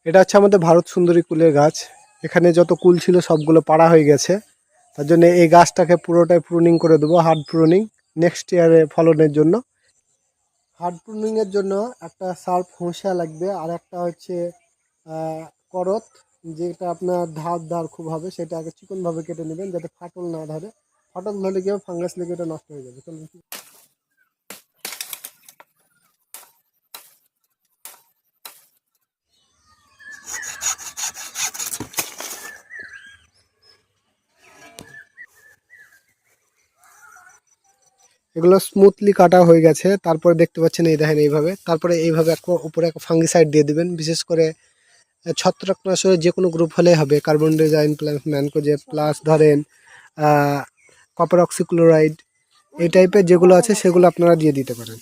এটা হচ্ছে আমাদের ভারত সুন্দরী কুলের গাছ। এখানে যত কুল ছিল সবগুলো পাড়া হয়ে গেছে, তার জন্য এই গাছটাকে পুরোটাই প্রুনিং করে দেবো, হার্ড প্রুনিং, নেক্সট ইয়ারে ফলনের জন্য। হার্ড প্রুনিংয়ের জন্য একটা শার্প হোঁসা লাগবে, আর একটা হচ্ছে করত, যেটা আপনার ধার খুব হবে, সেটা আগে চিকনভাবে কেটে নেবেন যাতে ফাটল না ধরে। ফাটল ধরলে কি ফাঙ্গাস লেগে এটা নষ্ট হয়ে যাবে। চলুন। এগুলো স্মুথলি কাটা হয়ে গেছে। তারপরে দেখতে পাচ্ছেন এই দেখেন এইভাবে, তারপরে এইভাবে উপরে একটা ফাঙ্গিসাইড দিয়ে দিবেন। বিশেষ করে ছত্রাকনাশকের যে কোনো গ্রুপ হলে হবে, কার্বনডাইজাইম প্লাস ম্যানকোজেব প্লাস ধরেন কপার অক্সিক্লোরাইড, এই টাইপের যেগুলো আছে সেগুলো আপনারা দিয়ে দিতে পারেন।